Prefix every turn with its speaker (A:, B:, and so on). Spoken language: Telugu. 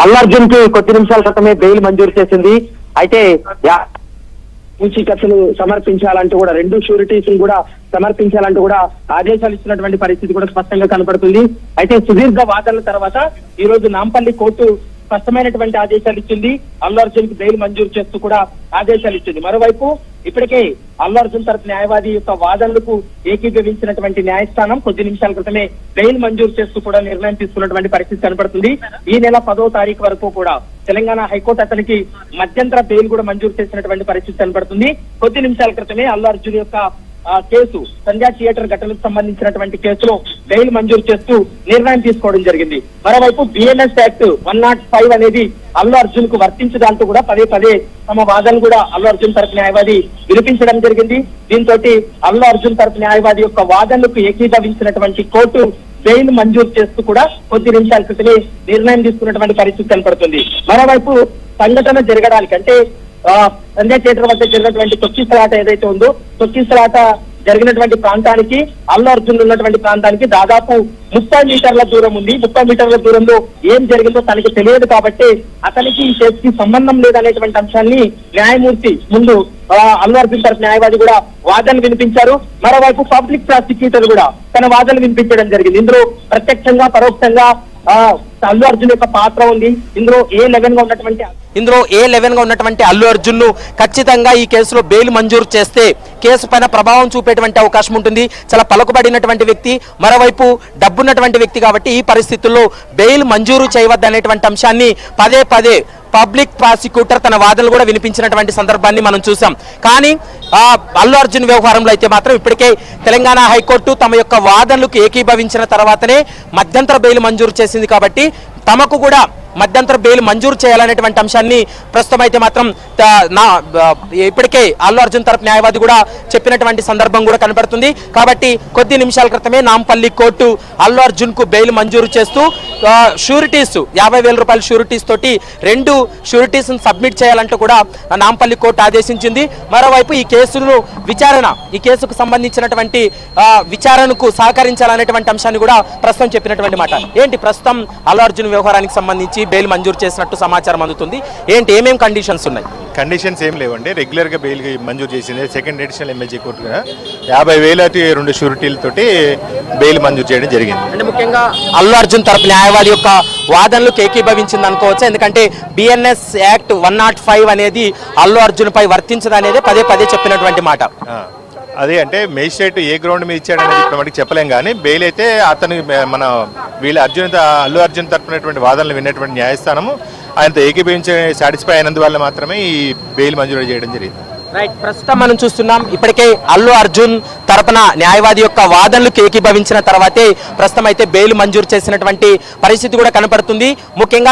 A: అల్లు అర్జున్ కి కొద్ది నిమిషాల క్రితమే బెయిల్ మంజూరు చేసింది. అయితే పూచీకత్తులు సమర్పించాలంటూ కూడా 2 షూరిటీస్ కూడా సమర్పించాలంటూ కూడా ఆదేశాలు ఇచ్చినటువంటి పరిస్థితి కూడా స్పష్టంగా కనపడుతుంది. అయితే సుదీర్ఘ వాదనల తర్వాత ఈ రోజు నాంపల్లి కోర్టు స్పష్టమైనటువంటి ఆదేశాలు ఇచ్చింది. అల్లు అర్జున్ కి బెయిల్ మంజూరు చేస్తూ కూడా ఆదేశాలు ఇచ్చింది. మరోవైపు ఇప్పటికే అల్లు అర్జున్ తరపు న్యాయవాది యొక్క వాదనలకు ఏకీభవించినటువంటి న్యాయస్థానం కొద్ది నిమిషాల క్రితమే బెయిల్ మంజూరు చేస్తూ కూడా నిర్ణయం తీసుకున్నటువంటి పరిస్థితి కనపడుతుంది. ఈ నెల 10వ తారీఖు వరకు కూడా తెలంగాణ హైకోర్టు అతనికి మధ్యంతర బెయిల్ కూడా మంజూరు చేసినటువంటి పరిస్థితి కనపడుతుంది. కొద్ది నిమిషాల క్రితమే అల్లు అర్జున్ యొక్క కేసు సంధ్యా థియేటర్ ఘటనకు సంబంధించినటువంటి కేసులో బెయిల్ మంజూరు చేస్తూ నిర్ణయం తీసుకోవడం జరిగింది. మరోవైపు బిఎన్ఎస్ యాక్ట్ 105 అనేది అల్లు అర్జున్ కు వర్తించదంటూ కూడా పదే తమ వాదనలు కూడా అల్లు అర్జున్ తరపు న్యాయవాది వినిపించడం జరిగింది. దీంతో అల్లు అర్జున్ తరపు న్యాయవాది యొక్క వాదనలకు ఏకీభవించినటువంటి కోర్టు బెయిల్ మంజూరు చేస్తూ కూడా కొద్ది నిమిషాల క్రితమే నిర్ణయం తీసుకున్నటువంటి పరిస్థితి కనపడుతుంది. మరోవైపు సంఘటన జరగడానికి అంటే సంధ్యా థియేటర్ వద్ద జరిగినటువంటి తొక్కిసలాట ఏదైతే ఉందో తొక్కిసలాట జరిగినటువంటి ప్రాంతానికి అల్లు అర్జున్ ఉన్నటువంటి ప్రాంతానికి దాదాపు 30 మీటర్ల దూరం ఉంది. 30 మీటర్ల దూరంలో ఏం జరిగిందో తనకి తెలియదు కాబట్టి అతనికి ఈ కేసుకి సంబంధం లేదనేటువంటి అంశాన్ని న్యాయమూర్తి ముందు అల్లు అర్జున్ తరపు న్యాయవాది కూడా వాదనలు వినిపించారు. మరోవైపు పబ్లిక్ ప్రాసిక్యూటర్ కూడా తన వాదనలు వినిపించడం జరిగింది. ఇందులో ప్రత్యక్షంగా పరోక్షంగా అల్లు అర్జున్ యొక్క పాత్ర ఉంది. ఇందులో A11 గా ఉన్నటువంటి అల్లు అర్జున్ ను ఖచ్చితంగా ఈ కేసులో బెయిల్ మంజూరు చేస్తే కేసు పైన ప్రభావం చూపేటువంటి అవకాశం ఉంటుంది. చాలా పలుకుబడినటువంటి వ్యక్తి, మరోవైపు డబ్బున్నటువంటి వ్యక్తి కాబట్టి ఈ పరిస్థితుల్లో బెయిల్ మంజూరు చేయవద్దనేటువంటి అంశాన్ని పదే పబ్లిక్ ప్రాసిక్యూటర్ తన వాదనలు కూడా వినిపించినటువంటి సందర్భాన్ని మనం చూసాం. కానీ అల్లు అర్జున్ వ్యవహారంలో అయితే మాత్రం ఇప్పటికే తెలంగాణ హైకోర్టు తమ యొక్క వాదనలకు ఏకీభవించిన తర్వాతనే మధ్యంతర బెయిల్ మంజూరు చేసింది కాబట్టి తమకు కూడా మధ్యంతర బెయిల్ మంజూరు చేయాలనేటువంటి అంశాన్ని ప్రస్తుతం అయితే మాత్రం ఇప్పటికే అల్లు అర్జున్ తరపు న్యాయవాది కూడా చెప్పినటువంటి సందర్భం కూడా కనబడుతుంది. కాబట్టి కొద్ది నిమిషాల క్రితమే నాంపల్లి కోర్టు అల్లు అర్జున్ కు బెయిల్ మంజూరు చేస్తూ షూరిటీస్ 50,000 రూపాయల షూరిటీస్ తోటి 2 షూరిటీస్ సబ్మిట్ చేయాలంటూ కూడా నాంపల్లి కోర్టు ఆదేశించింది. మరోవైపు ఈ కేసుకు సంబంధించినటువంటి విచారణకు సహకరించాలనేటువంటి అంశాన్ని కూడా ప్రస్తుతం చెప్పినటువంటి మాట. ఏంటి ప్రస్తుతం అల్లు అర్జున్ వ్యవహారానికి సంబంధించి బెయిల్ మంజూరు చేసినట్టు సమాచారం అందుతుంది. ఏంటి ఏమేం కండిషన్స్ ఉన్నాయి?
B: కండిషన్స్ ఏం లేవండి. రెగ్యులర్ గా బెయిల్ మంజూరు చేసింది సెకండ్ ఎడిషనల్ ఎమ్మెల్సీ కోర్టు కూడా 50,000 2 షూరిటీలతోటి బెయిల్ మంజూరు చేయడం జరిగింది.
C: అంటే ముఖ్యంగా అల్లు అర్జున్ తరపు న్యాయవాది యొక్క వాదనలకు ఏకీభవించింది అనుకోవచ్చు. ఎందుకంటే బిఎన్ఎస్ యాక్ట్ 105 అనేది అల్లు అర్జున్ పై వర్తించదు అనేది పదే చెప్పినటువంటి మాట.
B: అదే అంటే మేజిస్ట్రేట్ ఏ గ్రౌండ్ మీద ఇచ్చాడనేది ఇప్పుడు మనకి చెప్పలేం. కానీ బెయిల్ అయితే అతను మన అల్లు అర్జున్ తరపునటువంటి వాదనలు విన్నటువంటి న్యాయస్థానము ఆయనతో ఏకీభవించే సాటిస్ఫై అయినందువల్ల మాత్రమే ఈ బెయిల్ మంజూరు చేయడం జరిగింది.
C: రైట్, ప్రస్తుతం మనం చూస్తున్నాం ఇప్పటికే అల్లు అర్జున్ తరపున న్యాయవాది యొక్క వాదనలకు ఏకీభవించిన తర్వాతే ప్రస్తుతం అయితే బెయిల్ మంజూరు చేసినటువంటి పరిస్థితి కూడా కనపడుతుంది. ముఖ్యంగా